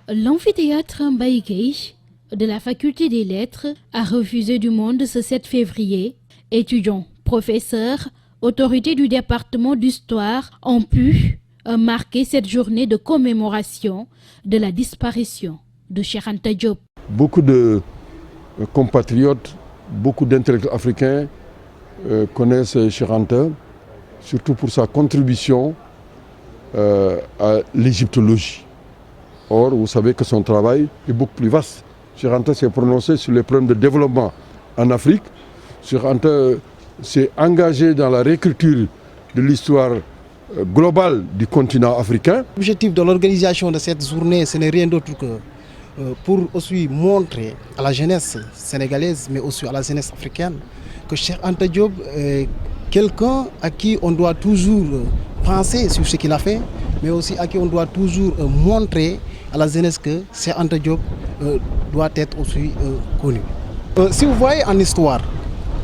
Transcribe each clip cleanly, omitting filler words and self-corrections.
L'amphithéâtre Mbaye Gueye de la faculté des lettres a refusé du monde ce 7 février. Étudiants, professeurs, autorités du département d'histoire ont pu marquer cette journée de commémoration de la disparition de Cheikh Anta Diop. Beaucoup de compatriotes, beaucoup d'intellectuels africains connaissent Cheikh Anta, surtout pour sa contribution à l'égyptologie. Or, vous savez que son travail est beaucoup plus vaste. Cheikh Anta s'est prononcé sur les problèmes de développement en Afrique. Cheikh Anta s'est engagé dans la réécriture de l'histoire globale du continent africain. L'objectif de l'organisation de cette journée, ce n'est rien d'autre que pour aussi montrer à la jeunesse sénégalaise, mais aussi à la jeunesse africaine, que Cheikh Anta Diop est quelqu'un à qui on doit toujours penser sur ce qu'il a fait, mais aussi à qui on doit toujours montrer à la jeunesse que Cheikh Anta Diop doit être aussi connu. Si vous voyez en histoire,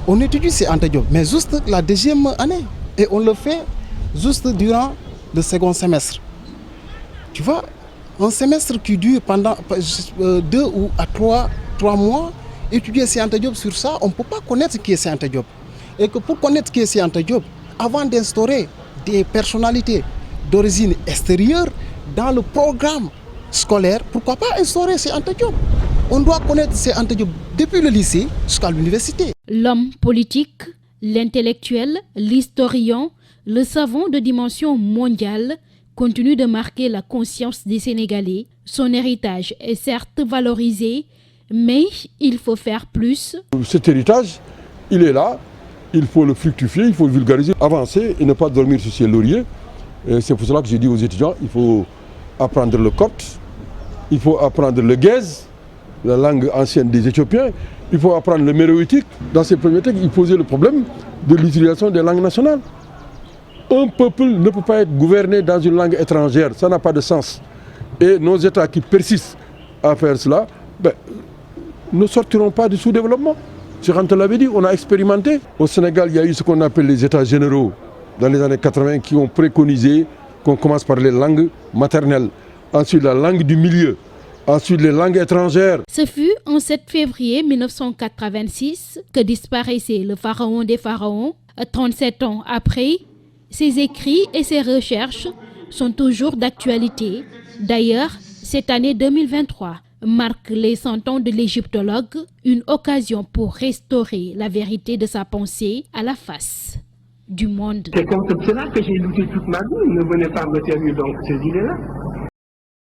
on étudie Cheikh Anta Diop, mais juste la deuxième année, et on le fait juste durant le second semestre. Tu vois, un semestre qui dure pendant 2 ou 3 mois, étudier Cheikh Anta Diop sur ça, on ne peut pas connaître qui est Cheikh Anta Diop. Et que pour connaître qui est Cheikh Anta Diop, avant d'instaurer des personnalités d'origine extérieure dans le programme scolaire, pourquoi pas instaurer Cheikh Anta Diop? On doit connaître Cheikh Anta Diop depuis le lycée jusqu'à l'université. L'homme politique, l'intellectuel, l'historien, le savant de dimension mondiale continue de marquer la conscience des Sénégalais. Son héritage est certes valorisé, mais il faut faire plus. Cet héritage, il est là, il faut le fructifier, il faut le vulgariser, avancer et ne pas dormir sur ses lauriers. C'est pour cela que j'ai dit aux étudiants, il faut apprendre le copte, il faut apprendre le guèze, la langue ancienne des Éthiopiens, il faut apprendre le méroïtique. Dans ces premiers textes, il posait le problème de l'utilisation des langues nationales. Un peuple ne peut pas être gouverné dans une langue étrangère, ça n'a pas de sens. Et nos États qui persistent à faire cela, ne sortiront pas du sous-développement. Cheikh Anta l'avait dit, on a expérimenté. Au Sénégal, il y a eu ce qu'on appelle les États généraux dans les années 80 qui ont préconisé qu'on commence par les langues maternelles, ensuite la langue du milieu, ensuite les langues étrangères. Ce fut en 7 février 1986 que disparaissait le pharaon des pharaons. 37 ans après, ses écrits et ses recherches sont toujours d'actualité. D'ailleurs, cette année 2023 marque les 100 ans de l'égyptologue, une occasion pour restaurer la vérité de sa pensée à la face du monde. C'est comme cela que j'ai lutté toute ma vie. Ne venez pas me tenir donc ces idées-là.